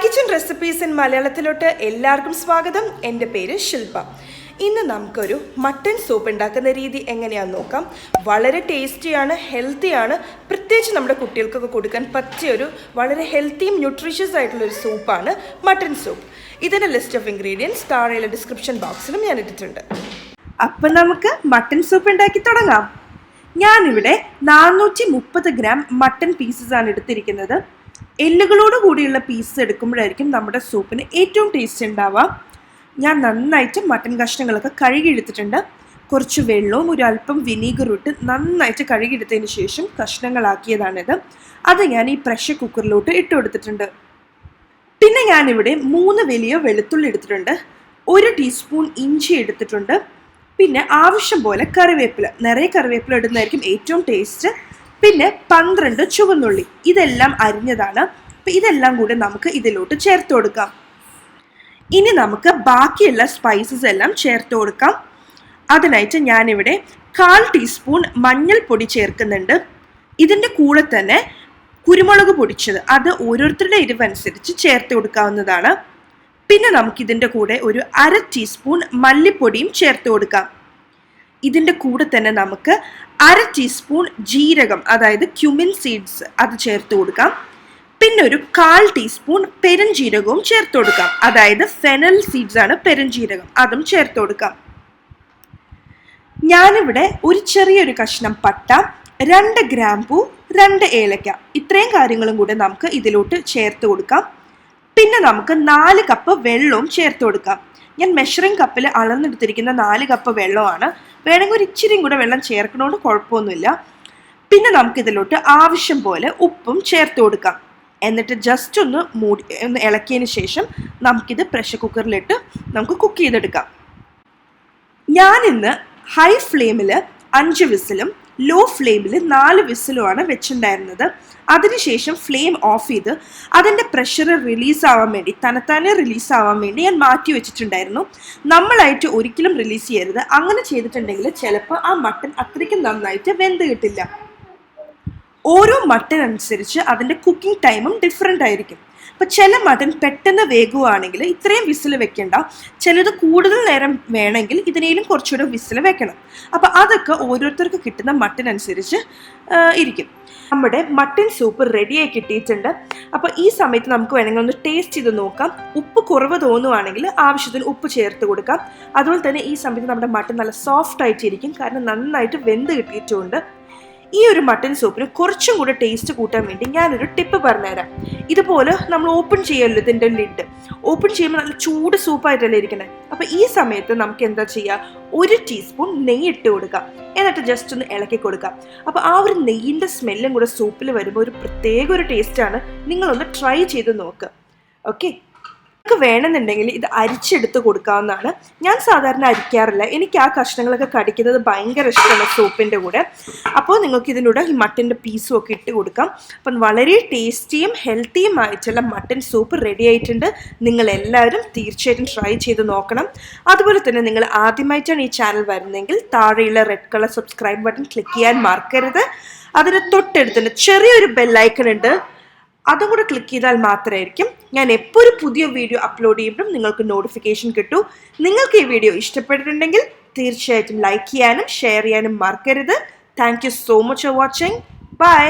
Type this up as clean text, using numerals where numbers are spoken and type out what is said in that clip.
Kitchen recipes in മലയാളത്തിലോട്ട് എല്ലാവർക്കും സ്വാഗതം. എൻ്റെ പേര് ശില്പ. ഇന്ന് നമുക്കൊരു മട്ടൺ സൂപ്പ് ഉണ്ടാക്കുന്ന രീതി എങ്ങനെയാണെന്ന് നോക്കാം. വളരെ ടേസ്റ്റിയാണ്, ഹെൽത്തിയാണ്. പ്രത്യേകിച്ച് നമ്മുടെ കുട്ടികൾക്കൊക്കെ കൊടുക്കാൻ പറ്റിയൊരു വളരെ ഹെൽത്തിയും ന്യൂട്രീഷ്യസ് ആയിട്ടുള്ളൊരു സൂപ്പാണ് മട്ടൺ സൂപ്പ്. ഇതിൻ്റെ ലിസ്റ്റ് ഓഫ് ഇൻഗ്രീഡിയൻസ് താഴെയുള്ള ഡിസ്ക്രിപ്ഷൻ ബോക്സിലും ഞാൻ ഇട്ടിട്ടുണ്ട്. അപ്പം നമുക്ക് മട്ടൺ സൂപ്പ് ഉണ്ടാക്കി തുടങ്ങാം. ഞാനിവിടെ 430 ഗ്രാം മട്ടൺ പീസസ് ആണ് എടുത്തിരിക്കുന്നത്. എല്ലുകളോട് കൂടിയുള്ള പീസ് എടുക്കുമ്പോഴായിരിക്കും നമ്മുടെ സൂപ്പിന് ഏറ്റവും ടേസ്റ്റ് ഉണ്ടാവുക. ഞാൻ നന്നായിട്ട് മട്ടൺ കഷ്ണങ്ങളൊക്കെ കഴുകിയെടുത്തിട്ടുണ്ട്. കുറച്ച് വെള്ളവും ഒരു അല്പം വിനീഗറും ഇട്ട് നന്നായിട്ട് കഴുകിയെടുത്തതിന് ശേഷം കഷ്ണങ്ങളാക്കിയതാണിത്. അത് ഞാൻ ഈ പ്രഷർ കുക്കറിലോട്ട് ഇട്ട് കൊടുത്തിട്ടുണ്ട്. പിന്നെ ഞാനിവിടെ 3 വലിയ വെളുത്തുള്ളി എടുത്തിട്ടുണ്ട്, 1 ടീസ്പൂൺ ഇഞ്ചി എടുത്തിട്ടുണ്ട്, പിന്നെ ആവശ്യം പോലെ കറിവേപ്പില, നിറയെ കറിവേപ്പില ഇടുന്നതായിരിക്കും ഏറ്റവും ടേസ്റ്റ്. പിന്നെ 12 ചുവന്നുള്ളി, ഇതെല്ലാം അരിഞ്ഞതാണ്. അപ്പം ഇതെല്ലാം കൂടി നമുക്ക് ഇതിലോട്ട് ചേർത്ത് കൊടുക്കാം. ഇനി നമുക്ക് ബാക്കിയുള്ള സ്പൈസസ് എല്ലാം ചേർത്ത് കൊടുക്കാം. അതിനായിട്ട് ഞാനിവിടെ 1/4 ടീസ്പൂൺ മഞ്ഞൾപ്പൊടി ചേർക്കുന്നുണ്ട്. ഇതിൻ്റെ കൂടെ തന്നെ കുരുമുളക് പൊടിച്ചത്, അത് ഓരോരുത്തരുടെ എരിവനുസരിച്ച് ചേർത്ത് കൊടുക്കാവുന്നതാണ്. പിന്നെ നമുക്കിതിൻ്റെ കൂടെ ഒരു 1/2 ടീസ്പൂൺ മല്ലിപ്പൊടിയും ചേർത്ത് കൊടുക്കാം. ഇതിൻ്റെ കൂടെ തന്നെ നമുക്ക് 1/2 ടീസ്പൂൺ ജീരകം, അതായത് ക്യുമിൻ സീഡ്സ്, അത് ചേർത്ത് കൊടുക്കാം. പിന്നെ ഒരു 1/4 ടീസ്പൂൺ പെരുംജീരകവും ചേർത്ത് കൊടുക്കാം, അതായത് ഫെനൽ സീഡ്സ് ആണ് പെരുംജീരകം, അതും ചേർത്ത് കൊടുക്കാം. ഞാനിവിടെ ഒരു ചെറിയൊരു കഷ്ണം പട്ട, 2 ഗ്രാമ്പൂ, 2 ഏലക്ക, ഇത്രയും കാര്യങ്ങളും കൂടെ നമുക്ക് ഇതിലോട്ട് ചേർത്ത് കൊടുക്കാം. പിന്നെ നമുക്ക് 4 കപ്പ് വെള്ളവും ചേർത്ത് കൊടുക്കാം. ഞാൻ മെഷറിംഗ് കപ്പിൽ അളന്നെടുത്തിരിക്കുന്ന 4 കപ്പ് വെള്ളമാണ്. വേണമെങ്കിൽ ഒരു ഇച്ചിരിയും കൂടെ വെള്ളം ചേർക്കണോണ്ട് കുഴപ്പമൊന്നുമില്ല. പിന്നെ നമുക്കിതിലോട്ട് ആവശ്യം പോലെ ഉപ്പും ചേർത്ത് കൊടുക്കാം. എന്നിട്ട് ജസ്റ്റ് ഒന്ന് ഇളക്കിയതിന് ശേഷം നമുക്കിത് പ്രഷർ കുക്കറിലിട്ട് നമുക്ക് കുക്ക് ചെയ്തെടുക്കാം. ഞാനിന്ന് ഹൈ ഫ്ലെയിമിൽ 5 വിസിലും ലോ ഫ്ലെയിമിൽ 4 വിസിലുമാണ് വെച്ചിട്ടുണ്ടായിരുന്നത്. അതിനുശേഷം ഫ്ലെയിം ഓഫ് ചെയ്ത് അതിൻ്റെ പ്രഷർ റിലീസാവാൻ വേണ്ടി, തന്നെത്താനെ റിലീസാവാൻ വേണ്ടി ഞാൻ മാറ്റി വെച്ചിട്ടുണ്ടായിരുന്നു. നമ്മളായിട്ട് ഒരിക്കലും റിലീസ് ചെയ്യരുത്. അങ്ങനെ ചെയ്തിട്ടുണ്ടെങ്കിൽ ചിലപ്പോൾ ആ മട്ടൺ അത്രയ്ക്കും നന്നായിട്ട് വെന്ത് കിട്ടില്ല. ഓരോ മട്ടൺ അനുസരിച്ച് അതിൻ്റെ കുക്കിംഗ് ടൈമും ഡിഫറെൻ്റ് ആയിരിക്കും. അപ്പം ചില മട്ടൺ പെട്ടെന്ന് വേകുവാണെങ്കിൽ ഇത്രയും വിസിൽ വെക്കേണ്ട, ചിലത് കൂടുതൽ നേരം വേണമെങ്കിൽ ഇതിനേലും കുറച്ചുകൂടെ വിസിൽ വെക്കണം. അപ്പം അതൊക്കെ ഓരോരുത്തർക്ക് കിട്ടുന്ന മട്ടൺ അനുസരിച്ച് ഇരിക്കും. നമ്മുടെ മട്ടൺ സൂപ്പ് റെഡിയായി കിട്ടിയിട്ടുണ്ട്. അപ്പോൾ ഈ സമയത്ത് നമുക്ക് വേണമെങ്കിൽ ഒന്ന് ടേസ്റ്റ് ചെയ്ത് നോക്കാം. ഉപ്പ് കുറവ് തോന്നുവാണെങ്കിൽ ആവശ്യത്തിന് ഉപ്പ് ചേർത്ത് കൊടുക്കാം. അതുപോലെ തന്നെ ഈ സമയത്ത് നമ്മുടെ മട്ടൺ നല്ല സോഫ്റ്റ് ആയിട്ടിരിക്കും, കാരണം നന്നായിട്ട് വെന്ത് കിട്ടിയിട്ടുണ്ട്. ഈ ഒരു മട്ടൺ സൂപ്പിന് കുറച്ചും കൂടെ ടേസ്റ്റ് കൂട്ടാൻ വേണ്ടി ഞാനൊരു ടിപ്പ് പറഞ്ഞുതരാം. ഇതുപോലെ നമ്മൾ ഓപ്പൺ ചെയ്യുമല്ലോ, ഇതിൻ്റെ ലിഡ് ഓപ്പൺ ചെയ്യുമ്പോൾ നല്ല ചൂട് സൂപ്പായിട്ടല്ലേ ഇരിക്കണേ. അപ്പോൾ ഈ സമയത്ത് നമുക്ക് എന്താ ചെയ്യുക, 1 ടീസ്പൂൺ നെയ്യ് ഇട്ട് കൊടുക്കാം. എന്നിട്ട് ജസ്റ്റ് ഒന്ന് ഇളക്കി കൊടുക്കാം. അപ്പോൾ ആ ഒരു നെയ്യിൻ്റെ സ്മെല്ലും കൂടെ സൂപ്പിൽ വരുമ്പോൾ ഒരു പ്രത്യേക ഒരു ടേസ്റ്റാണ്. നിങ്ങളൊന്ന് ട്രൈ ചെയ്ത് നോക്കുക. ഓക്കെ, നിങ്ങൾക്ക് വേണമെന്നുണ്ടെങ്കിൽ ഇത് അരിച്ചെടുത്ത് കൊടുക്കാവുന്നതാണ്. ഞാൻ സാധാരണ അരിക്കാറില്ല, എനിക്ക് ആ കഷ്ണങ്ങളൊക്കെ കടിക്കുന്നത് ഭയങ്കര ഇഷ്ടമാണ് സൂപ്പിൻ്റെ കൂടെ. അപ്പോൾ നിങ്ങൾക്ക് ഇതിലൂടെ ഈ മട്ടൻ്റെ പീസും ഒക്കെ ഇട്ട് കൊടുക്കാം. അപ്പം വളരെ ടേസ്റ്റിയും ഹെൽത്തിയും ആയിട്ടുള്ള മട്ടൺ സൂപ്പ് റെഡി ആയിട്ടുണ്ട്. നിങ്ങളെല്ലാവരും തീർച്ചയായിട്ടും ട്രൈ ചെയ്ത് നോക്കണം. അതുപോലെ തന്നെ നിങ്ങൾ ആദ്യമായിട്ടാണ് ഈ ചാനൽ വരുന്നതെങ്കിൽ താഴെയുള്ള red colour subscribe button click ചെയ്യാൻ മറക്കരുത്. അതിന് തൊട്ടടുത്തുണ്ട് ചെറിയൊരു ബെല്ലൈക്കൺ ഉണ്ട്, അതും കൂടെ ക്ലിക്ക് ചെയ്താൽ മാത്രമായിരിക്കും ഞാൻ എപ്പോൾ ഒരു പുതിയ വീഡിയോ അപ്ലോഡ് ചെയ്യുമ്പോഴും നിങ്ങൾക്ക് നോട്ടിഫിക്കേഷൻ കിട്ടൂ. നിങ്ങൾക്ക് ഈ വീഡിയോ ഇഷ്ടപ്പെട്ടിട്ടുണ്ടെങ്കിൽ തീർച്ചയായിട്ടും ലൈക്ക് ചെയ്യാനും ഷെയർ ചെയ്യാനും മറക്കരുത്. Thank you so much for watching. By.